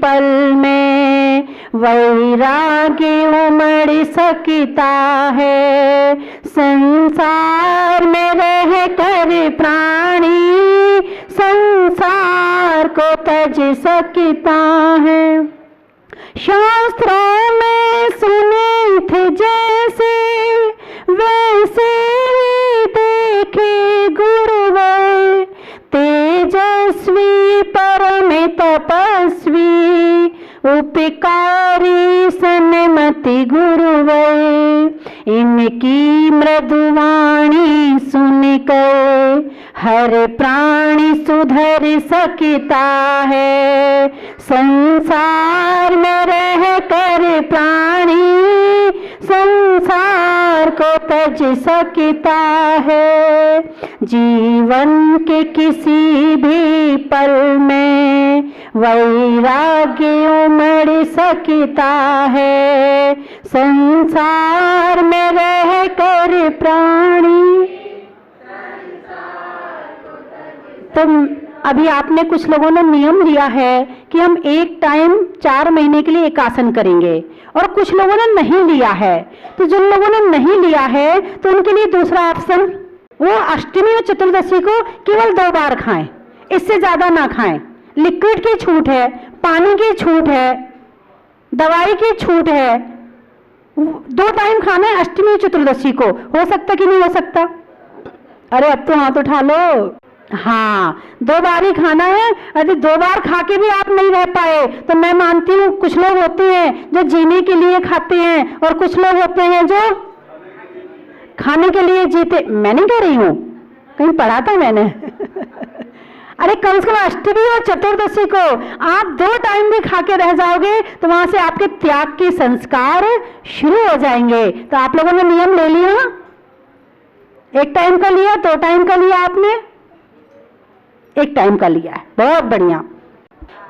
पल में वैराग्य उमड़ सकता है। संसार में रह कर प्राणी संसार को तज सकता है। शास्त्रों में सुने थे जैसे वैसे ही देखे गुरुवर, तेजस्वी परम तपस्वी उपकारी सन्मति गुरुवर। इनकी मृदुवाणी सुनकर हर प्राणी सुधर सकता है। संसार में रह कर प्राणी संसार को तज सकता है। जीवन के किसी भी पल में वैराग्य उमड़ सकता है। संसार में रह कर प्राणी। तो अभी आपने कुछ लोगों ने नियम लिया है कि हम एक टाइम 4 महीने के लिए एक आसन करेंगे, और कुछ लोगों ने नहीं लिया है। तो जिन लोगों ने नहीं लिया है तो उनके लिए दूसरा ऑप्शन, वो अष्टमी और चतुर्दशी को केवल 2 बार खाएं, इससे ज्यादा ना खाएं। लिक्विड की छूट है, पानी की छूट है, दवाई की छूट है। 2 टाइम खाना है अष्टमी और चतुर्दशी को। हो सकता कि नहीं हो सकता? अरे अब तो हाथ उठा लो। हाँ, 2 बार ही खाना है। यदि 2 बार खा के भी आप नहीं रह पाए तो मैं मानती हूँ कुछ लोग होते हैं जो जीने के लिए खाते हैं, और कुछ लोग होते हैं जो खाने के लिए जीते। मैं नहीं कह रही हूँ, कहीं पढ़ा था मैंने। अरे कम से कम अष्टमी और चतुर्दशी को आप 2 टाइम भी खा के रह जाओगे तो वहां से आपके त्याग के संस्कार शुरू हो जाएंगे। तो आप लोगों ने नियम ले लिया, 1 टाइम का लिया, 2 टाइम का लिया, आपने 1 टाइम का लिया है, बहुत बढ़िया।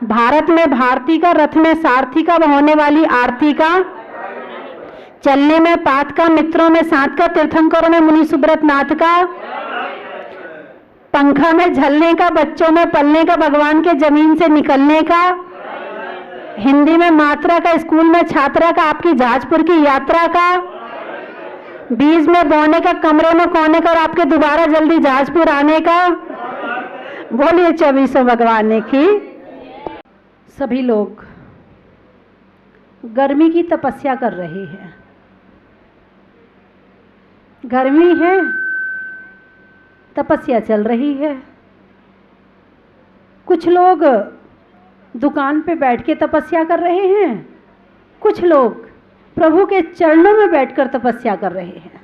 भारत में भारती का, रथ में सारथी का, होने वाली आरती का, चलने में पात का, मित्रों में साथ का, तीर्थंकरों में मुनि सुब्रत नाथ का, पंखा में झलने का, बच्चों में पलने का, भगवान के जमीन से निकलने का, हिंदी में मात्रा का, स्कूल में छात्रा का, आपकी जहाजपुर की यात्रा का, बीज में बोने का, कमरे में कोने का, और आपके दोबारा जल्दी जहाजपुर आने का। बोलिए 24 भगवान की। सभी लोग गर्मी की तपस्या कर रहे हैं। गर्मी है, तपस्या चल रही है। कुछ लोग दुकान पे बैठ के तपस्या कर रहे हैं, कुछ लोग प्रभु के चरणों में बैठकर तपस्या कर रहे हैं।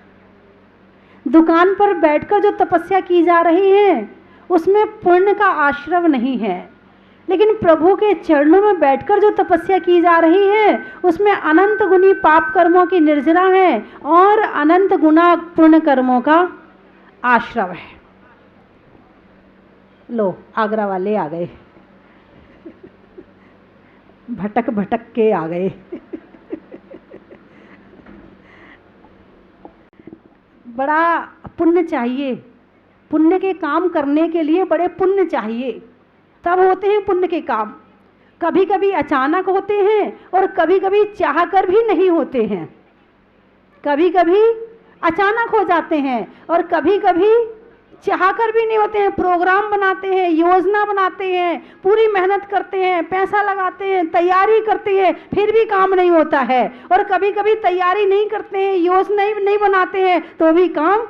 दुकान पर बैठकर जो तपस्या की जा रही है उसमें पुण्य का आश्रव नहीं है, लेकिन प्रभु के चरणों में बैठकर जो तपस्या की जा रही है उसमें अनंत गुनी पाप कर्मों की निर्जरा है और अनंत गुना पुण्य कर्मों का आश्रव है। लो, आगरा वाले आ गए, भटक भटक के आ गए। बड़ा पुण्य चाहिए, पुण्य के काम करने के लिए बड़े पुण्य चाहिए, तब होते हैं पुण्य के काम। कभी कभी अचानक होते हैं और कभी कभी चाहकर भी नहीं होते हैं। कभी कभी अचानक हो जाते हैं और कभी कभी चाहकर भी नहीं होते हैं। प्रोग्राम बनाते हैं, योजना बनाते हैं, पूरी मेहनत करते हैं, पैसा लगाते हैं, तैयारी करते हैं, फिर भी काम नहीं होता है। और कभी कभी तैयारी नहीं करते हैं, योजना नहीं बनाते हैं, तो भी काम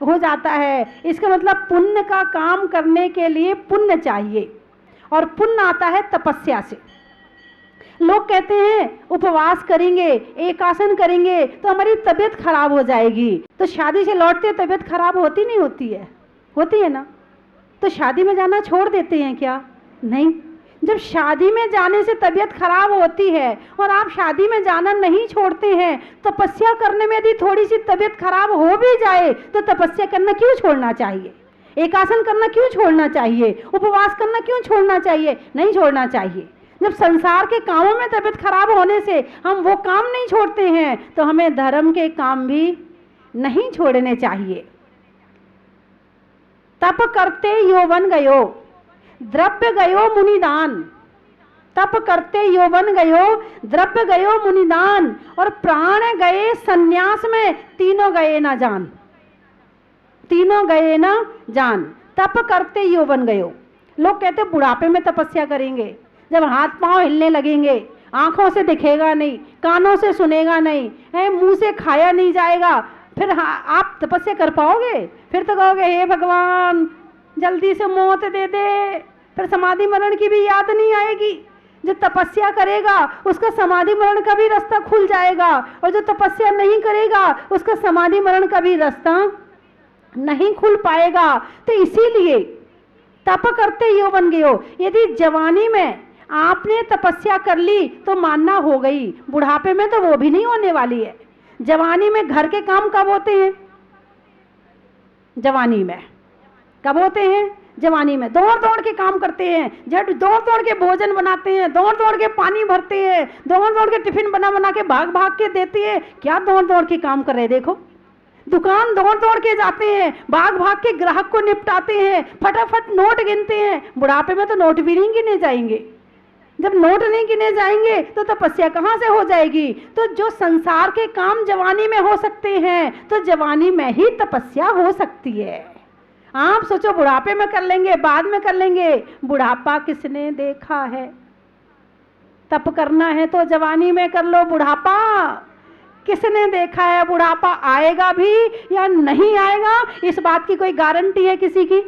हो जाता है। इसका मतलब पुण्य का काम करने के लिए पुण्य चाहिए, और पुण्य आता है तपस्या से। लोग कहते हैं उपवास करेंगे, एकासन करेंगे तो हमारी तबीयत खराब हो जाएगी। तो शादी से लौटते तबीयत खराब होती नहीं होती है? होती है ना। तो शादी में जाना छोड़ देते हैं क्या? नहीं। जब शादी में जाने से तबीयत खराब होती है और आप शादी में जाना नहीं छोड़ते हैं, तपस्या करने में यदि थोड़ी सी तबीयत खराब हो भी जाए तो तपस्या करना क्यों छोड़ना चाहिए? एकासन करना क्यों छोड़ना चाहिए? उपवास करना क्यों छोड़ना चाहिए? नहीं छोड़ना चाहिए। जब संसार के कामों में तबीयत खराब होने से हम वो काम नहीं छोड़ते हैं तो हमें धर्म के काम भी नहीं छोड़ने चाहिए। तप करते यौवन गयो, द्रव्य गयो मुनिदान। तप करते यौवन गयो, द्रव्य गयो मुनिदान, और प्राण गए सन्यास में, तीनों गए ना जान, तीनों गए ना जान। तप करते यौवन गयो। लोग कहते बुढ़ापे में तपस्या करेंगे, जब हाथ पांव हिलने लगेंगे, आंखों से दिखेगा नहीं, कानों से सुनेगा नहीं, मुंह से खाया नहीं जाएगा, फिर आप तपस्या कर पाओगे? फिर तो कहोगे हे भगवान जल्दी से मौत दे दे, फिर समाधि मरण की भी याद नहीं आएगी। जो तपस्या करेगा उसका समाधि मरण का भी रास्ता खुल जाएगा, और जो तपस्या नहीं करेगा उसका समाधि मरण का भी रास्ता नहीं खुल पाएगा। तो इसीलिए तप करते यौवन गयो। यदि जवानी में आपने तपस्या कर ली तो मानना हो गई, बुढ़ापे में तो वो भी नहीं होने वाली है। जवानी में घर के काम कब होते हैं? जवानी में कब होते हैं? जवानी में दौड़ दौड़ के काम करते हैं, झट दौड़ दौड़ के भोजन बनाते हैं, दौड़ दौड़ के पानी भरते हैं, दौड़ दौड़ के टिफिन बना बना के भाग भाग के देते हैं। क्या दौड़ दौड़ के काम कर रहे हैं? देखो दुकान दौड़ दौड़ के जाते हैं, भाग भाग के ग्राहक को निपटाते हैं, फटाफट नोट गिनते हैं। बुढ़ापे में तो नोट भी नहीं गिने जाएंगे। जब नोट नहीं गिने जाएंगे तो तपस्या कहाँ से हो जाएगी? तो जो संसार के काम जवानी में हो सकते हैं तो जवानी में ही तपस्या हो सकती है। आप सोचो बुढ़ापे में कर लेंगे, बाद में कर लेंगे, बुढ़ापा किसने देखा है? तप करना है तो जवानी में कर लो, बुढ़ापा किसने देखा है? बुढ़ापा आएगा भी या नहीं आएगा इस बात की कोई गारंटी है किसी की?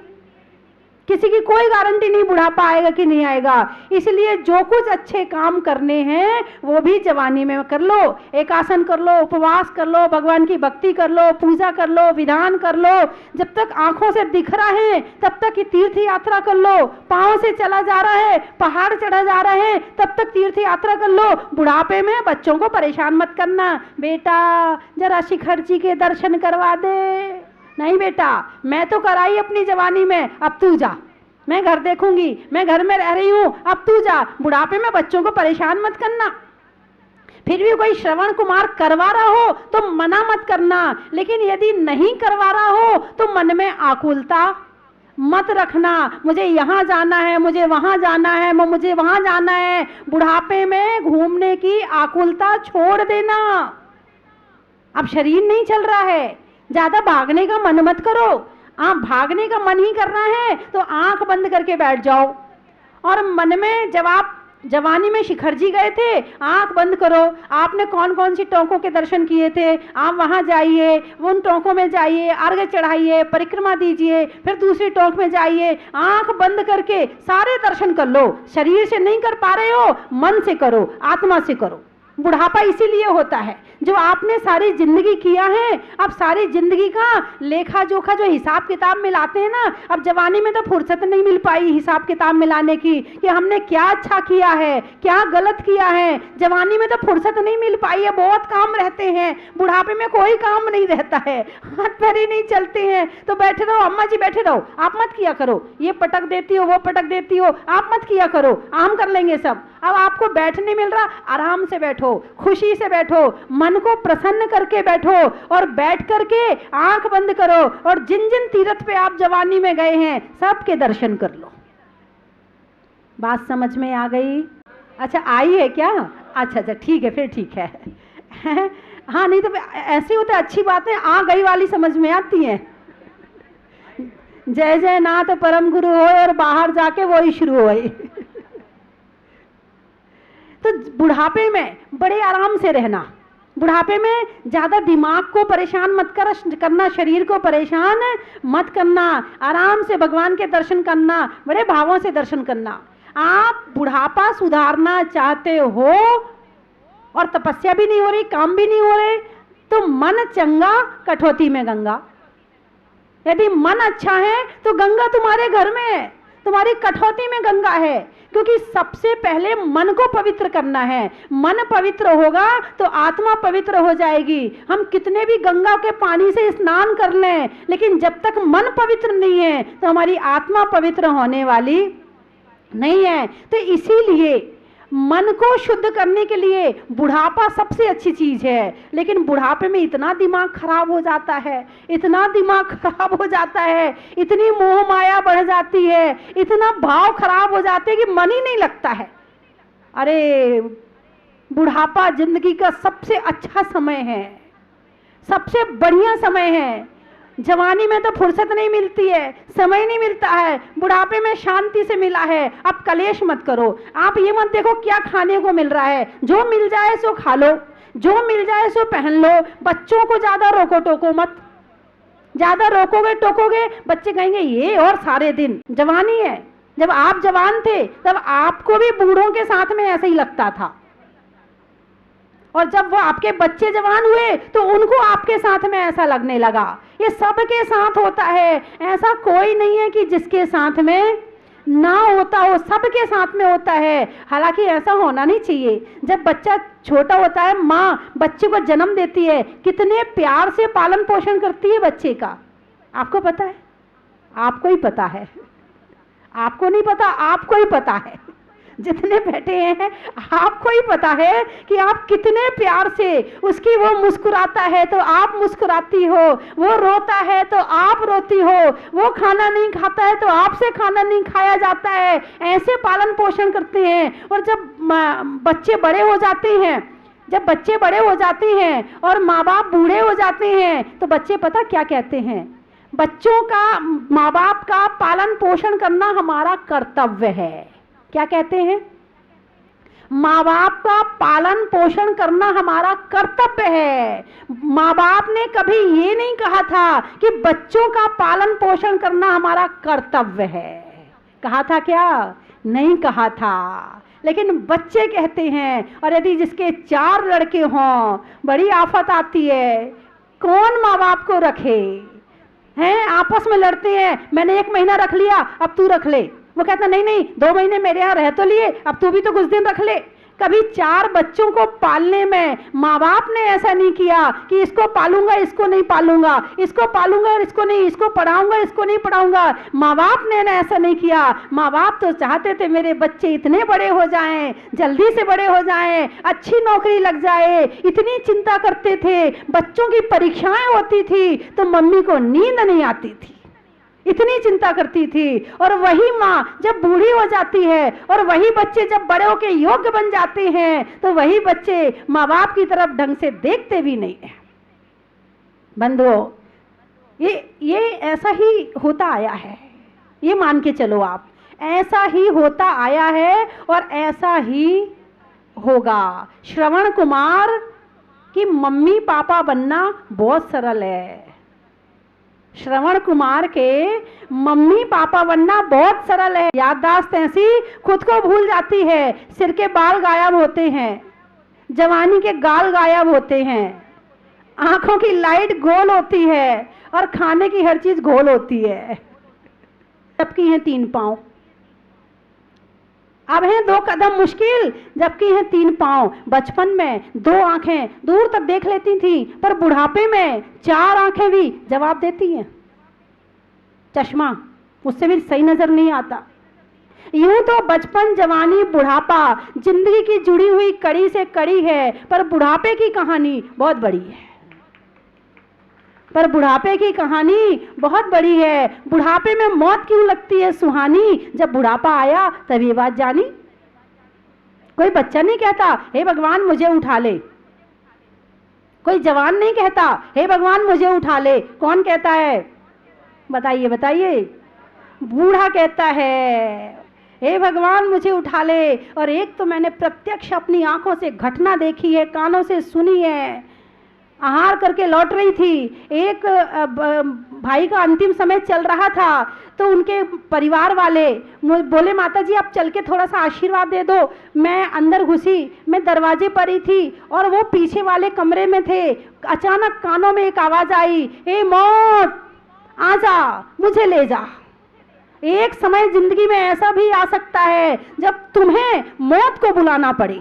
किसी की कोई गारंटी नहीं बुढ़ापा आएगा कि नहीं आएगा। इसलिए जो कुछ अच्छे काम करने हैं वो भी जवानी में कर लो। एक आसन कर लो, उपवास कर लो, भगवान की भक्ति कर लो, पूजा कर लो, विधान कर लो। जब तक आंखों से दिख रहा है तब तक ही तीर्थ यात्रा कर लो। पांव से चला जा रहा है, पहाड़ चढ़ा जा रहा है, तब तक तीर्थ यात्रा कर लो। बुढ़ापे में बच्चों को परेशान मत करना, बेटा जरा शिखर जी के दर्शन करवा दे। नहीं बेटा मैं तो कराई अपनी जवानी में, अब तू जा, मैं घर देखूंगी, मैं घर में रह रही हूं, अब तू जा। बुढ़ापे में बच्चों को परेशान मत करना। फिर भी कोई श्रवण कुमार करवा रहा हो तो मना मत करना, लेकिन यदि नहीं करवा रहा हो तो मन में आकुलता मत रखना। मुझे यहाँ जाना है, मुझे वहां जाना है, मुझे वहां जाना है। बुढ़ापे में घूमने की आकुलता छोड़ देना। अब शरीर नहीं चल रहा है, ज्यादा भागने का मन मत करो। आप भागने का मन ही करना है तो आंख बंद करके बैठ जाओ, और मन में जब आप जवानी में शिखर जी गए थे, आंख बंद करो। आपने कौन कौन सी टोंकों के दर्शन किए थे, आप वहां जाइए, उन टोंकों में जाइए, अर्घ्य चढ़ाइए, परिक्रमा दीजिए, फिर दूसरी टोंक में जाइए, आंख बंद करके सारे दर्शन कर लो। शरीर से नहीं कर पा रहे हो, मन से करो, आत्मा से करो। बुढ़ापा इसीलिए होता है जो आपने सारी जिंदगी किया है, अब सारी जिंदगी का लेखा जोखा जो हिसाब किताब मिलाते हैं ना। अब जवानी में तो फुर्सत नहीं मिल पाई हिसाब किताब मिलाने की कि हमने क्या अच्छा किया है, क्या गलत किया है। जवानी में तो फुर्सत नहीं मिल पाई है, बहुत काम रहते हैं। बुढ़ापे में कोई काम नहीं रहता है, हाथ पैर ही नहीं चलते हैं, तो बैठे रहो। अम्मा जी बैठे रहो, आप मत किया करो, ये पटक देती हो, वो पटक देती हो, आप मत किया करो, हम कर लेंगे सब। अब आपको बैठने मिल रहा, आराम से बैठो, खुशी से बैठो, मन को प्रसन्न करके बैठो, और बैठ करके आंख बंद करो, और जिन जिन तीर्थ पे आप जवानी में गए हैं सबके दर्शन कर लो। बात समझ में आ गई? अच्छा आई है क्या? अच्छा अच्छा ठीक है, फिर ठीक है। हाँ नहीं तो ऐसे होते, अच्छी बातें आ गई वाली समझ में आती हैं। जय जय नाथ परम गुरु हो, और बाहर जाके वही शुरू हो। तो बुढ़ापे में बड़े आराम से रहना, बुढ़ापे में ज्यादा दिमाग को परेशान मत करना, शरीर को परेशान मत करना, आराम से भगवान के दर्शन करना, बड़े भावों से दर्शन करना। आप बुढ़ापा सुधारना चाहते हो और तपस्या भी नहीं हो रही, काम भी नहीं हो रहे, तो मन चंगा कठौती में गंगा। यदि मन अच्छा है तो गंगा तुम्हारे घर में है, तुम्हारी कठौती में गंगा है। क्योंकि सबसे पहले मन को पवित्र करना है। मन पवित्र होगा तो आत्मा पवित्र हो जाएगी। हम कितने भी गंगा के पानी से स्नान कर लें, लेकिन जब तक मन पवित्र नहीं है तो हमारी आत्मा पवित्र होने वाली नहीं है। तो इसीलिए मन को शुद्ध करने के लिए बुढ़ापा सबसे अच्छी चीज है। लेकिन बुढ़ापे में इतना दिमाग खराब हो जाता है, इतना दिमाग खराब हो जाता है, इतनी मोह माया बढ़ जाती है, इतना भाव खराब हो जाते हैं कि मन ही नहीं लगता है। अरे बुढ़ापा जिंदगी का सबसे अच्छा समय है, सबसे बढ़िया समय है। जवानी में तो फुर्सत नहीं मिलती है, समय नहीं मिलता है, बुढ़ापे में शांति से मिला है। अब कलेश मत करो, आप ये मत देखो क्या खाने को मिल रहा है, जो मिल जाए सो खा लो, जो मिल जाए सो पहन लो। बच्चों को ज्यादा रोको टोको मत, ज्यादा रोकोगे टोकोगे बच्चे कहेंगे ये और सारे दिन। जवानी है, जब आप जवान थे तब आपको भी बूढ़ों के साथ में ऐसा ही लगता था, और जब वो आपके बच्चे जवान हुए तो उनको आपके साथ में ऐसा लगने लगा। ये सबके साथ होता है, ऐसा कोई नहीं है कि जिसके साथ में ना होता हो, सबके साथ में होता है। हालांकि ऐसा होना नहीं चाहिए। जब बच्चा छोटा होता है, माँ बच्चे को जन्म देती है, कितने प्यार से पालन पोषण करती है बच्चे का, आपको पता है? आपको ही पता है, आपको नहीं पता, आपको ही पता है। जितने बैठे हैं आपको ही पता है कि आप कितने प्यार से उसकी, वो मुस्कुराता है तो आप मुस्कुराती हो, वो रोता है तो आप रोती हो, वो खाना नहीं खाता है तो आपसे खाना नहीं खाया जाता है। ऐसे पालन पोषण करते हैं। और जब बच्चे बड़े हो जाते हैं, जब बच्चे बड़े हो जाते हैं और माँ बाप बूढ़े हो जाते हैं तो बच्चे पता क्या कहते हैं? बच्चों का, माँ बाप का पालन पोषण करना हमारा कर्तव्य है। क्या कहते हैं? माँ बाप का पालन पोषण करना हमारा कर्तव्य है। माँ बाप ने कभी ये नहीं कहा था कि बच्चों का पालन पोषण करना हमारा कर्तव्य है। कहा था क्या? नहीं कहा था। लेकिन बच्चे कहते हैं, और यदि जिसके 4 लड़के हों, बड़ी आफत आती है, कौन माँ बाप को रखे हैं? आपस में लड़ते हैं, मैंने 1 महीना रख लिया, अब तू रख ले। वो कहता नहीं नहीं 2 महीने मेरे यहाँ रह तो लिए, अब तू भी तो कुछ दिन रख ले। कभी 4 बच्चों को पालने में माँ बाप ने ऐसा नहीं किया कि इसको पालूंगा इसको नहीं पालूंगा, इसको पालूंगा इसको नहीं, इसको पढ़ाऊंगा इसको नहीं पढ़ाऊंगा। माँ बाप ने ऐसा नहीं किया। माँ बाप तो चाहते थे मेरे बच्चे इतने बड़े हो जाएं, जल्दी से बड़े हो जाएं, अच्छी नौकरी लग जाए। इतनी चिंता करते थे। बच्चों की परीक्षाएं होती थी तो मम्मी को नींद नहीं आती थी, इतनी चिंता करती थी। और वही माँ जब बूढ़ी हो जाती है और वही बच्चे जब बड़े होकर योग्य बन जाते हैं तो वही बच्चे माँ बाप की तरफ ढंग से देखते भी नहीं है। बंधुओं, ये ऐसा ही होता आया है, ये मान के चलो आप, ऐसा ही होता आया है और ऐसा ही होगा। श्रवण कुमार की मम्मी पापा बनना बहुत सरल है। श्रवण कुमार के मम्मी पापा बनना बहुत सरल है। याददाश्त ऐसी खुद को भूल जाती है। सिर के बाल गायब होते हैं, जवानी के गाल गायब होते हैं, आंखों की लाइट गोल होती है और खाने की हर चीज गोल होती है। जबकि हैं 3 पांव, अब हैं 2 कदम मुश्किल, जबकि हैं 3 पांव। बचपन में 2 आंखें दूर तक देख लेती थी, पर बुढ़ापे में 4 आंखें भी जवाब देती हैं। चश्मा उससे भी सही नजर नहीं आता। यूं तो बचपन, जवानी, बुढ़ापा जिंदगी की जुड़ी हुई कड़ी से कड़ी है, पर बुढ़ापे की कहानी बहुत बड़ी है। पर बुढ़ापे की कहानी बहुत बड़ी है। बुढ़ापे में मौत क्यों लगती है सुहानी? जब बुढ़ापा आया तब ये बात जानी। कोई बच्चा नहीं कहता हे भगवान मुझे उठा ले, कोई जवान नहीं कहता हे भगवान मुझे उठा ले। कौन कहता है? बताइए बताइए। बूढ़ा कहता है हे भगवान मुझे उठा ले। और एक तो मैंने प्रत्यक्ष अपनी आंखों से घटना देखी है, कानों से सुनी है। आहार करके लौट रही थी, एक भाई का अंतिम समय चल रहा था, तो उनके परिवार वाले बोले माता जी आप चल के थोड़ा सा आशीर्वाद दे दो। मैं अंदर घुसी, मैं दरवाजे पर ही थी और वो पीछे वाले कमरे में थे। अचानक कानों में एक आवाज आई, ए मौत आजा मुझे ले जा। एक समय जिंदगी में ऐसा भी आ सकता है जब तुम्हें मौत को बुलाना पड़े।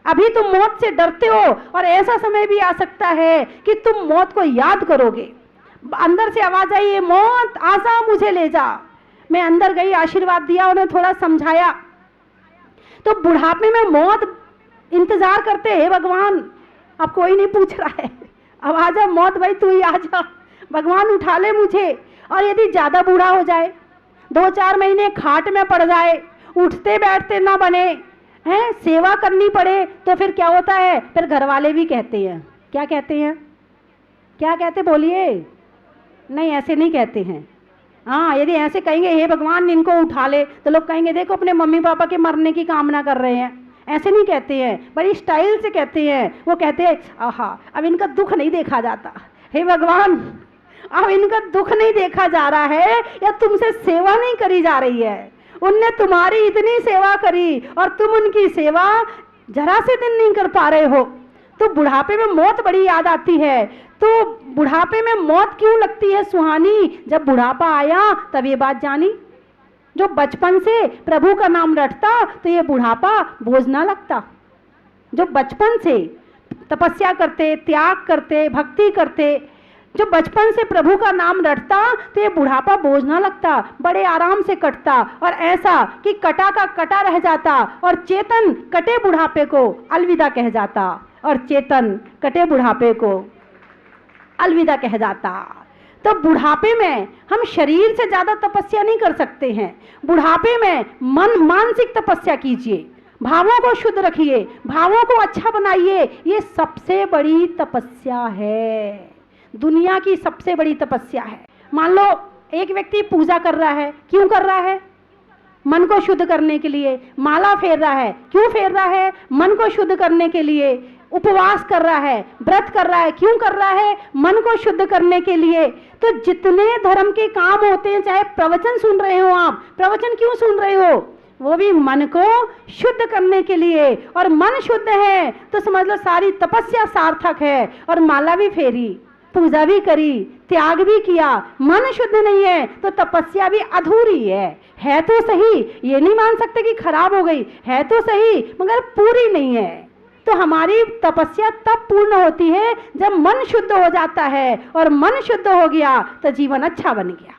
अभी तुम मौत से डरते हो और ऐसा समय भी आ सकता है कि तुम मौत को याद करोगे। अंदर से आवाज आई, ये मौत आजा मुझे ले जा। मैं अंदर गई, आशीर्वाद दिया, उन्हें थोड़ा समझाया। तो बुढ़ापे में मौत इंतजार करते हे भगवान, अब कोई नहीं पूछ रहा है, अब आजा मौत भाई तू ही आजा, भगवान उठा ले मुझे। और यदि ज्यादा बूढ़ा हो जाए, 2-4 महीने खाट में पड़ जाए, उठते बैठते ना बने, हैं, सेवा करनी पड़े तो फिर क्या होता है, फिर घर वाले भी कहते हैं, क्या कहते हैं, क्या कहते बोलिए, नहीं ऐसे नहीं कहते हैं। हाँ, यदि ऐसे कहेंगे हे भगवान इनको उठा ले, तो लोग कहेंगे देखो अपने मम्मी पापा के मरने की कामना कर रहे हैं। ऐसे नहीं कहते हैं, बड़ी स्टाइल से कहते हैं। वो कहते हैं आहा अब इनका दुख नहीं देखा जाता, हे भगवान अब इनका दुख नहीं देखा जा रहा है, या तुमसे सेवा नहीं करी जा रही है। उनने तुम्हारी इतनी सेवा करी और तुम उनकी सेवा जरा से दिन नहीं कर पा रहे हो। तो बुढ़ापे में मौत बड़ी याद आती है। तो बुढ़ापे में मौत क्यों लगती है सुहानी? जब बुढ़ापा आया तब ये बात जानी, जो बचपन से प्रभु का नाम रटता तो ये बुढ़ापा बोझ ना लगता। जो बचपन से तपस्या करते, त्याग करते, भक्ति करते, जो बचपन से प्रभु का नाम रटता तो ये बुढ़ापा बोझ ना लगता, बड़े आराम से कटता। और ऐसा कि कटा का कटा रह जाता और चेतन कटे बुढ़ापे को अलविदा कह जाता, और चेतन कटे बुढ़ापे को अलविदा कह जाता। तो बुढ़ापे में हम शरीर से ज़्यादा तपस्या नहीं कर सकते हैं। बुढ़ापे में मानसिक तपस्या कीजिए, भावों को शुद्ध रखिए, भावों को अच्छा बनाइए। ये सबसे बड़ी तपस्या है, दुनिया की सबसे बड़ी तपस्या है। मान लो एक व्यक्ति पूजा कर रहा है, क्यों कर रहा है? मन को शुद्ध करने के लिए। माला फेर रहा है, क्यों फेर रहा है? मन को शुद्ध करने के लिए। उपवास कर रहा है, व्रत कर रहा है, क्यों कर रहा है? मन को शुद्ध करने के लिए। तो जितने धर्म के काम होते हैं, चाहे प्रवचन सुन रहे हो आप, प्रवचन क्यों सुन रहे हो? वो भी मन को शुद्ध करने के लिए। और मन शुद्ध है तो समझ लो सारी तपस्या सार्थक है। और माला भी फेरी, पूजा भी करी, त्याग भी किया, मन शुद्ध नहीं है तो तपस्या भी अधूरी है तो सही, ये नहीं मान सकते कि खराब हो गई, है तो सही मगर पूरी नहीं है। तो हमारी तपस्या तब पूर्ण होती है जब मन शुद्ध हो जाता है, और मन शुद्ध हो गया तो जीवन अच्छा बन गया।